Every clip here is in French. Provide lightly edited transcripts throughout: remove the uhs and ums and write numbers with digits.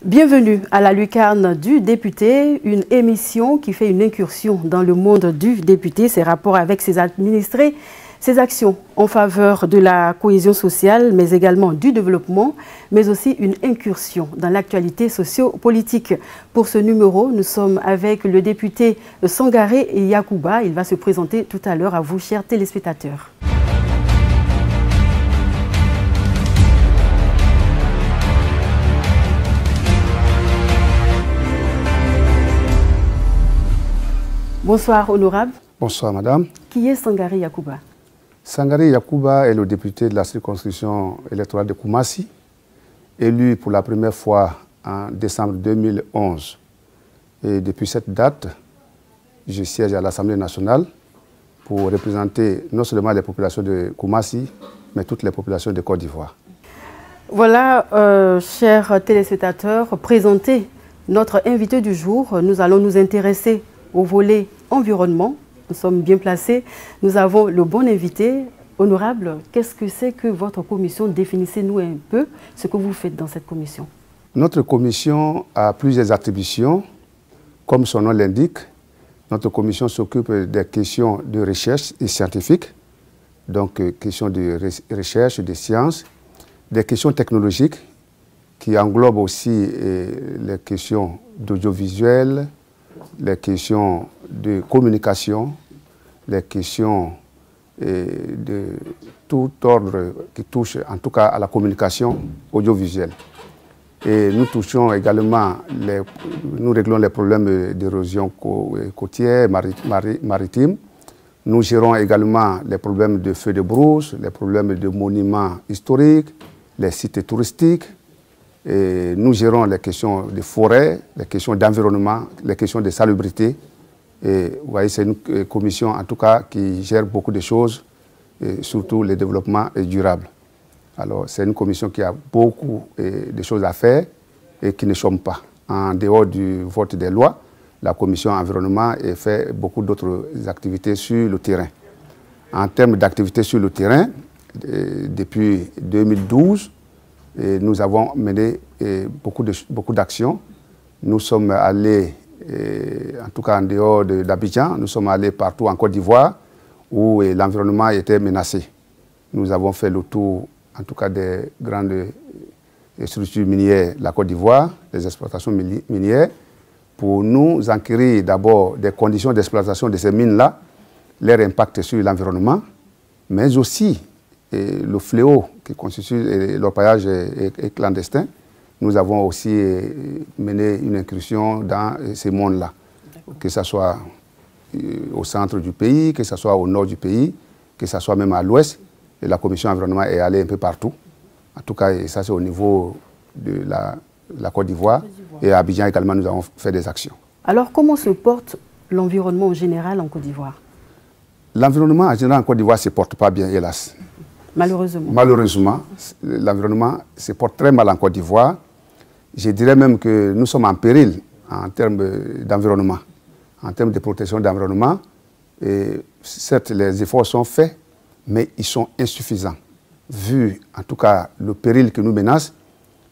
Bienvenue à la lucarne du député, une émission qui fait une incursion dans le monde du député, ses rapports avec ses administrés, ses actions en faveur de la cohésion sociale, mais également du développement, mais aussi une incursion dans l'actualité socio-politique. Pour ce numéro, nous sommes avec le député Sangaré Yacouba. Il va se présenter tout à l'heure à vous, chers téléspectateurs. Bonsoir, honorable. Bonsoir, madame. Qui est Sangaré Yacouba? Sangaré Yacouba est le député de la circonscription électorale de Koumassi, élu pour la première fois en décembre 2011. Et depuis cette date, je siège à l'Assemblée nationale pour représenter non seulement les populations de Koumassi, mais toutes les populations de Côte d'Ivoire. Voilà, chers téléspectateurs, présenter notre invité du jour. Nous allons nous intéresser au volet environnement. Nous sommes bien placés. Nous avons le bon invité. Honorable, qu'est-ce que c'est que votre commission? Définissez-nous un peu ce que vous faites dans cette commission. Notre commission a plusieurs attributions. Comme son nom l'indique, notre commission s'occupe des questions de recherche et scientifiques, donc questions de recherche, de sciences, des questions technologiques qui englobent aussi les questions d'audiovisuel, les questions de communication, les questions de tout ordre qui touche en tout cas à la communication audiovisuelle. Et nous touchons également, nous réglons les problèmes d'érosion côtière, maritime. Nous gérons également les problèmes de feux de brousse, les problèmes de monuments historiques, les sites touristiques. Et nous gérons les questions de forêt, les questions d'environnement, les questions de salubrité. Et vous voyez, c'est une commission en tout cas qui gère beaucoup de choses, et surtout le développement durable. Alors c'est une commission qui a beaucoup de choses à faire et qui ne chôme pas. En dehors du vote des lois, la commission environnement fait beaucoup d'autres activités sur le terrain. En termes d'activités sur le terrain, depuis 2012, nous avons mené beaucoup d'actions. Nous sommes allés, en tout cas en dehors d'Abidjan, nous sommes allés partout en Côte d'Ivoire où l'environnement était menacé. Nous avons fait le tour, en tout cas des grandes structures minières de la Côte d'Ivoire, des exploitations minières, pour nous enquérir d'abord des conditions d'exploitation de ces mines-là, leur impact sur l'environnement, mais aussi le fléau qui constitue l'orpaillage clandestin. Nous avons aussi mené une incursion dans ces mondes-là, que ce soit au centre du pays, que ce soit au nord du pays, que ce soit même à l'ouest. Et la commission environnement est allée un peu partout. En tout cas, ça c'est au niveau de la Côte d'Ivoire. Et à Abidjan également, nous avons fait des actions. Alors, comment se porte l'environnement en général en Côte d'Ivoire? L'environnement en général en Côte d'Ivoire ne se porte pas bien, hélas. Malheureusement. Malheureusement, l'environnement se porte très mal en Côte d'Ivoire. Je dirais même que nous sommes en péril en termes d'environnement, en termes de protection d'environnement. Certes, les efforts sont faits, mais ils sont insuffisants. Vu en tout cas le péril qui nous menace,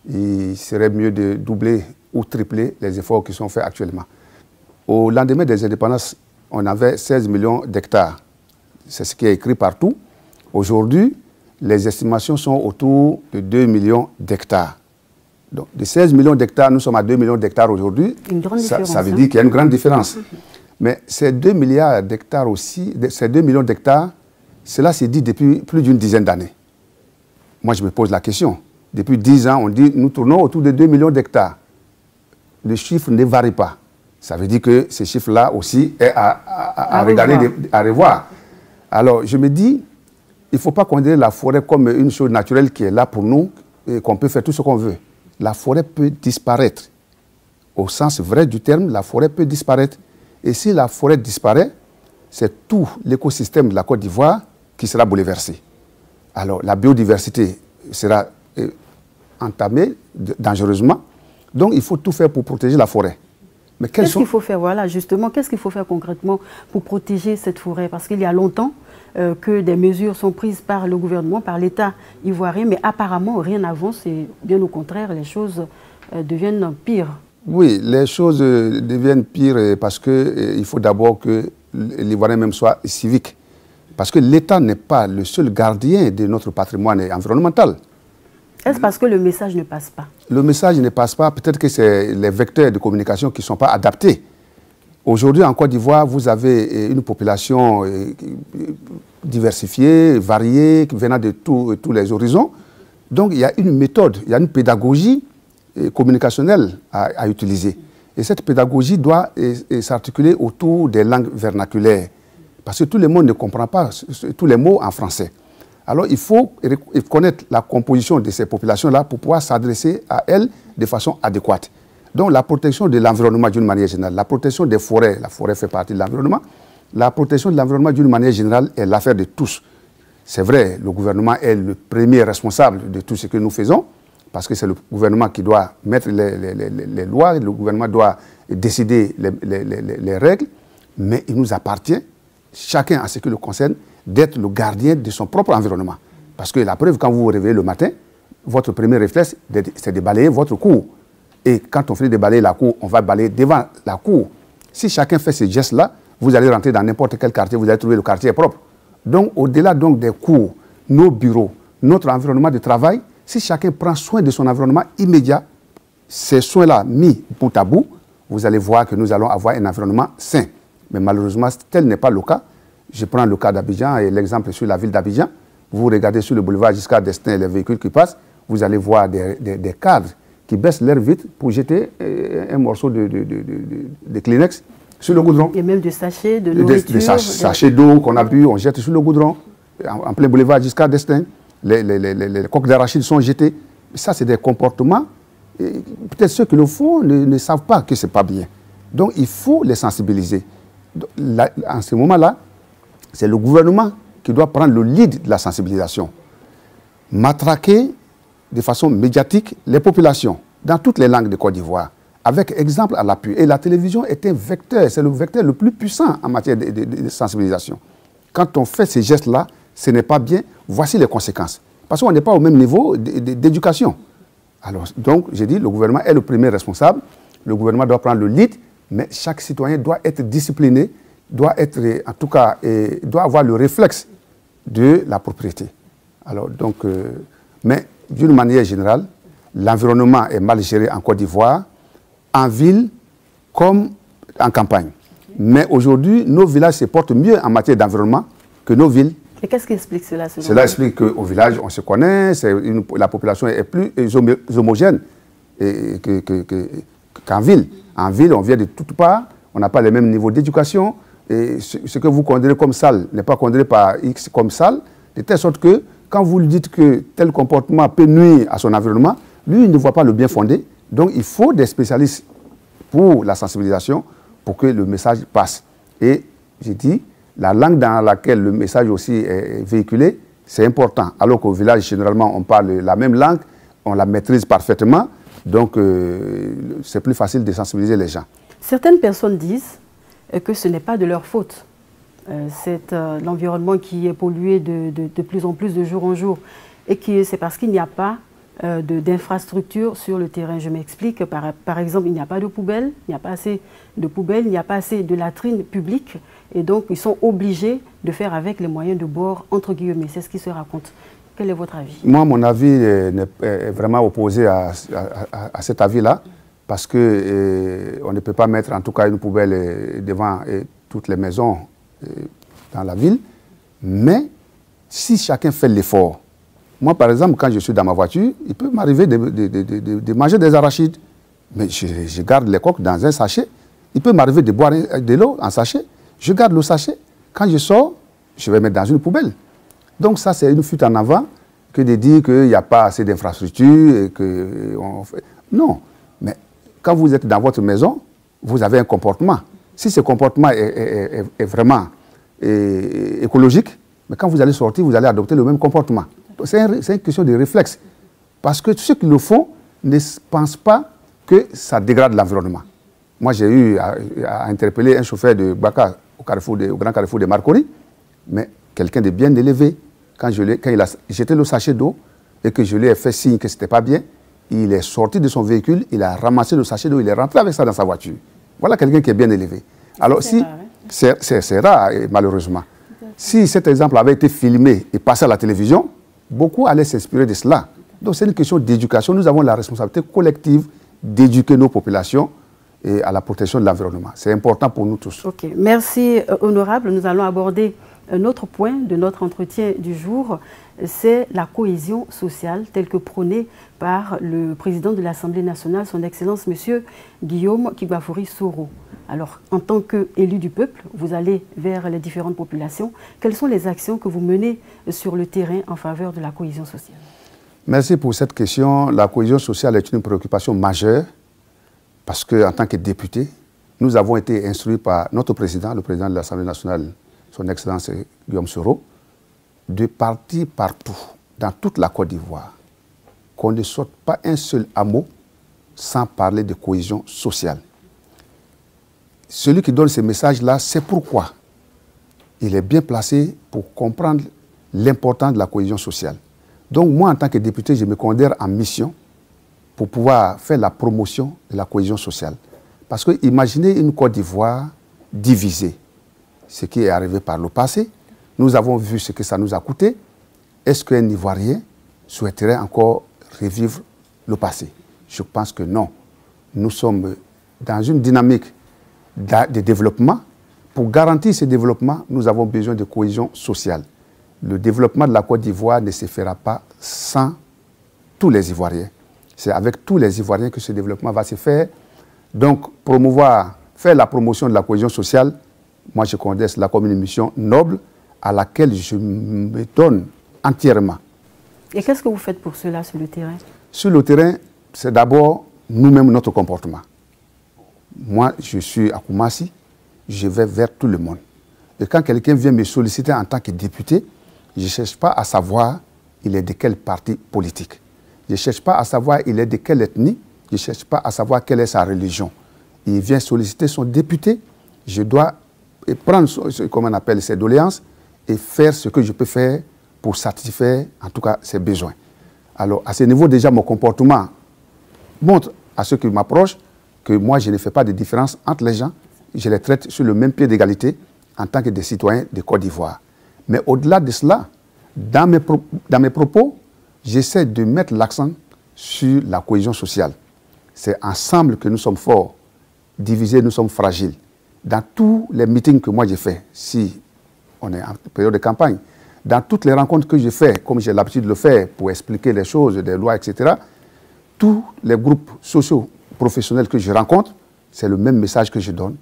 il serait mieux de doubler ou tripler les efforts qui sont faits actuellement. Au lendemain des indépendances, on avait 16 millions d'hectares. C'est ce qui est écrit partout. Aujourd'hui, les estimations sont autour de 2 millions d'hectares. Donc, de 16 millions d'hectares, nous sommes à 2 millions d'hectares aujourd'hui. Ça veut dire qu'il y a une grande différence. Mais ces 2 milliards d'hectares aussi, ces 2 millions d'hectares, cela s'est dit depuis plus d'une dizaine d'années. Moi, je me pose la question. Depuis 10 ans, on dit nous tournons autour de 2 millions d'hectares. Le chiffre ne varie pas. Ça veut dire que ces chiffres-là aussi est à regarder, à revoir. Alors, je me dis, il ne faut pas considérer la forêt comme une chose naturelle qui est là pour nous et qu'on peut faire tout ce qu'on veut. La forêt peut disparaître. Au sens vrai du terme, la forêt peut disparaître. Et si la forêt disparaît, c'est tout l'écosystème de la Côte d'Ivoire qui sera bouleversé. Alors, la biodiversité sera entamée dangereusement. Donc, il faut tout faire pour protéger la forêt. Mais qu'est-ce qu'il faut faire, voilà, justement, qu'est-ce qu'il faut faire concrètement pour protéger cette forêt? Parce qu'il y a longtemps que des mesures sont prises par le gouvernement, par l'État ivoirien, mais apparemment rien n'avance et bien au contraire, les choses deviennent pires. Oui, les choses deviennent pires parce qu'il faut d'abord que l'Ivoirien même soit civique. Parce que l'État n'est pas le seul gardien de notre patrimoine environnemental. Est-ce parce que le message ne passe pas? Le message ne passe pas. Peut-être que c'est les vecteurs de communication qui ne sont pas adaptés. Aujourd'hui, en Côte d'Ivoire, vous avez une population diversifiée, variée, venant de tous les horizons. Donc, il y a une méthode, il y a une pédagogie communicationnelle à utiliser. Et cette pédagogie doit s'articuler autour des langues vernaculaires. Parce que tout le monde ne comprend pas tous les mots en français. Alors, il faut connaître la composition de ces populations-là pour pouvoir s'adresser à elles de façon adéquate. Donc, la protection de l'environnement d'une manière générale, la protection des forêts, la forêt fait partie de l'environnement, la protection de l'environnement d'une manière générale est l'affaire de tous. C'est vrai, le gouvernement est le premier responsable de tout ce que nous faisons, parce que c'est le gouvernement qui doit mettre les lois, le gouvernement doit décider les règles, mais il nous appartient, chacun à ce qui le concerne, d'être le gardien de son propre environnement. Parce que la preuve, quand vous vous réveillez le matin, votre premier réflexe, c'est de balayer votre cour. Et quand on finit de balayer la cour, on va balayer devant la cour. Si chacun fait ces gestes-là, vous allez rentrer dans n'importe quel quartier, vous allez trouver le quartier propre. Donc, au-delà donc des cours, nos bureaux, notre environnement de travail, si chacun prend soin de son environnement immédiat, ces soins-là mis bout à bout, vous allez voir que nous allons avoir un environnement sain. Mais malheureusement, tel n'est pas le cas. Je prends le cas d'Abidjan et l'exemple sur la ville d'Abidjan. Vous regardez sur le boulevard Giscard d'Estaing les véhicules qui passent, vous allez voir des cadres qui baissent leur vitre pour jeter un morceau de Kleenex sur le goudron. Et même des sachets de nourriture. Des sachets d'eau qu'on a bu, on jette sur le goudron. En plein boulevard Giscard d'Estaing, les coques d'arachide sont jetées. Ça, c'est des comportements. Peut-être ceux qui le font ne savent pas que ce n'est pas bien. Donc, il faut les sensibiliser. En ce moment-là, c'est le gouvernement qui doit prendre le lead de la sensibilisation. Matraquer de façon médiatique les populations dans toutes les langues de Côte d'Ivoire, avec exemple à l'appui. Et la télévision est un vecteur, c'est le vecteur le plus puissant en matière de sensibilisation. Quand on fait ces gestes-là, ce n'est pas bien, voici les conséquences. Parce qu'on n'est pas au même niveau d'éducation. Alors, donc, j'ai dit, le gouvernement est le premier responsable, le gouvernement doit prendre le lead, mais chaque citoyen doit être discipliné, doit être, en tout cas, doit avoir le réflexe de la propriété. Alors, donc, mais d'une manière générale, l'environnement est mal géré en Côte d'Ivoire, en ville comme en campagne. Mais aujourd'hui, nos villages se portent mieux en matière d'environnement que nos villes. Et qu'est-ce qui explique cela? Cela explique qu'au village, on se connaît, la population est plus homogène qu'en ville. En ville, on vient de toutes parts, on n'a pas le même niveau d'éducation. Et ce que vous considérez comme sale n'est pas considéré par X comme sale, de telle sorte que quand vous lui dites que tel comportement peut nuire à son environnement, lui, il ne voit pas le bien fondé. Donc, il faut des spécialistes pour la sensibilisation pour que le message passe. Et j'ai dit, la langue dans laquelle le message aussi est véhiculé, c'est important. Alors qu'au village, généralement, on parle la même langue, on la maîtrise parfaitement. Donc, c'est plus facile de sensibiliser les gens. Certaines personnes disent que ce n'est pas de leur faute. C'est l'environnement qui est pollué de plus en plus de jour en jour. Et c'est parce qu'il n'y a pas d'infrastructures sur le terrain. Je m'explique. Par exemple, il n'y a pas de poubelles, il n'y a pas assez de poubelles, il n'y a pas assez de latrines publiques. Et donc, ils sont obligés de faire avec les moyens de bord, entre guillemets. C'est ce qui se raconte. Quel est votre avis? Moi, mon avis est vraiment opposé à cet avis-là, parce qu'on ne peut pas mettre en tout cas une poubelle devant toutes les maisons dans la ville. Mais si chacun fait l'effort, moi, par exemple, quand je suis dans ma voiture, il peut m'arriver de manger des arachides. Mais je garde les coques dans un sachet. Il peut m'arriver de boire de l'eau en sachet. Je garde le sachet. Quand je sors, je vais mettre dans une poubelle. Donc ça, c'est une fuite en avant que de dire qu'il n'y a pas assez d'infrastructures. Non. Mais quand vous êtes dans votre maison, vous avez un comportement. Si ce comportement est vraiment écologique, mais quand vous allez sortir, vous allez adopter le même comportement. C'est une question de réflexe. Parce que ceux qui le font ne pensent pas que ça dégrade l'environnement. Moi, j'ai eu à interpeller un chauffeur de Baka au grand carrefour de Marcory, mais quelqu'un de bien élevé. Quand il a jeté le sachet d'eau et que je lui ai fait signe que ce n'était pas bien, il est sorti de son véhicule, il a ramassé le sachet d'eau, il est rentré avec ça dans sa voiture. Voilà quelqu'un qui est bien élevé. Alors si, c'est rare, malheureusement. Si cet exemple avait été filmé et passé à la télévision, beaucoup allaient s'inspirer de cela. Donc c'est une question d'éducation. Nous avons la responsabilité collective d'éduquer nos populations et à la protection de l'environnement. C'est important pour nous tous. Ok, merci honorable. Nous allons aborder un autre point de notre entretien du jour, c'est la cohésion sociale telle que prônée par le président de l'Assemblée nationale, son Excellence M. Guillaume Kibafori Soro. Alors, en tant qu'élu du peuple, vous allez vers les différentes populations. Quelles sont les actions que vous menez sur le terrain en faveur de la cohésion sociale? Merci pour cette question. La cohésion sociale est une préoccupation majeure parce qu'en tant que député, nous avons été instruits par notre président, le président de l'Assemblée nationale, son Excellence Guillaume Soro, de partir partout, dans toute la Côte d'Ivoire, qu'on ne sorte pas un seul mot sans parler de cohésion sociale. Celui qui donne ces messages-là, c'est pourquoi il est bien placé pour comprendre l'importance de la cohésion sociale. Donc moi, en tant que député, je me considère en mission pour pouvoir faire la promotion de la cohésion sociale. Parce que imaginez une Côte d'Ivoire divisée, ce qui est arrivé par le passé. Nous avons vu ce que ça nous a coûté. Est-ce qu'un Ivoirien souhaiterait encore revivre le passé? Je pense que non. Nous sommes dans une dynamique de développement. Pour garantir ce développement, nous avons besoin de cohésion sociale. Le développement de la Côte d'Ivoire ne se fera pas sans tous les Ivoiriens. C'est avec tous les Ivoiriens que ce développement va se faire. Donc, faire la promotion de la cohésion sociale, moi je considère cela comme une mission noble à laquelle je me donne entièrement. Et qu'est-ce que vous faites pour cela sur le terrain? Sur le terrain, c'est d'abord nous-mêmes notre comportement. Moi, je suis à Koumassi, je vais vers tout le monde. Et quand quelqu'un vient me solliciter en tant que député, je ne cherche pas à savoir il est de quel parti politique. Je ne cherche pas à savoir il est de quelle ethnie. Je ne cherche pas à savoir quelle est sa religion. Il vient solliciter son député. Je dois prendre, comment on appelle, ses doléances et faire ce que je peux faire pour satisfaire, en tout cas, ses besoins. Alors, à ce niveau, déjà, mon comportement montre à ceux qui m'approchent que moi, je ne fais pas de différence entre les gens. Je les traite sur le même pied d'égalité en tant que des citoyens de Côte d'Ivoire. Mais au-delà de cela, dans mes propos, j'essaie de mettre l'accent sur la cohésion sociale. C'est ensemble que nous sommes forts. Divisés, nous sommes fragiles. Dans tous les meetings que moi j'ai faits, si on est en période de campagne, dans toutes les rencontres que je fais, comme j'ai l'habitude de le faire pour expliquer les choses, des lois, etc., tous les groupes sociaux professionnels que je rencontre, c'est le même message que je donne.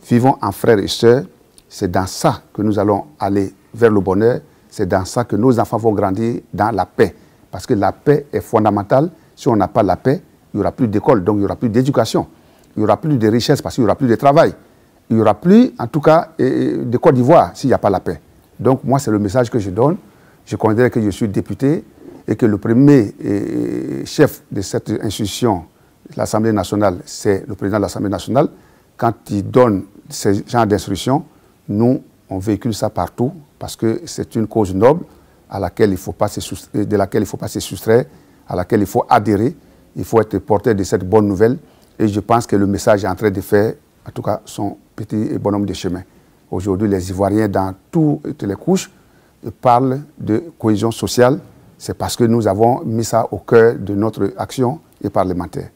Vivons en frères et sœurs. C'est dans ça que nous allons aller vers le bonheur. C'est dans ça que nos enfants vont grandir dans la paix. Parce que la paix est fondamentale. Si on n'a pas la paix, il n'y aura plus d'école, donc il n'y aura plus d'éducation. Il n'y aura plus de richesse parce qu'il n'y aura plus de travail. Il n'y aura plus, en tout cas, de Côte d'Ivoire s'il n'y a pas la paix. Donc moi, c'est le message que je donne. Je considère que je suis député et que le premier chef de cette institution, l'Assemblée nationale, c'est le président de l'Assemblée nationale. Quand il donne ce genre d'instructions, nous, on véhicule ça partout parce que c'est une cause noble à laquelle il faut pas de laquelle il ne faut pas se soustraire, à laquelle il faut adhérer. Il faut être porteur de cette bonne nouvelle. Et je pense que le message est en train de faire, en tout cas, son petit et bonhomme de chemin. Aujourd'hui, les Ivoiriens, dans toutes les couches, parlent de cohésion sociale. C'est parce que nous avons mis ça au cœur de notre action et parlementaire.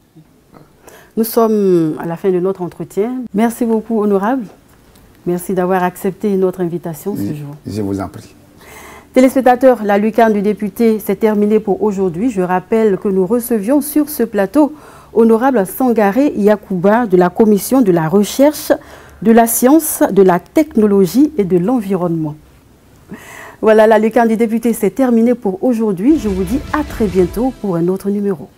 Nous sommes à la fin de notre entretien. Merci beaucoup, honorable. Merci d'avoir accepté notre invitation ce jour. Je vous en prie. Téléspectateurs, la lucarne du député s'est terminée pour aujourd'hui. Je rappelle que nous recevions sur ce plateau honorable Sangaré Yacouba de la Commission de la Recherche, de la Science, de la Technologie et de l'Environnement. Voilà, la lucarne du député s'est terminée pour aujourd'hui. Je vous dis à très bientôt pour un autre numéro.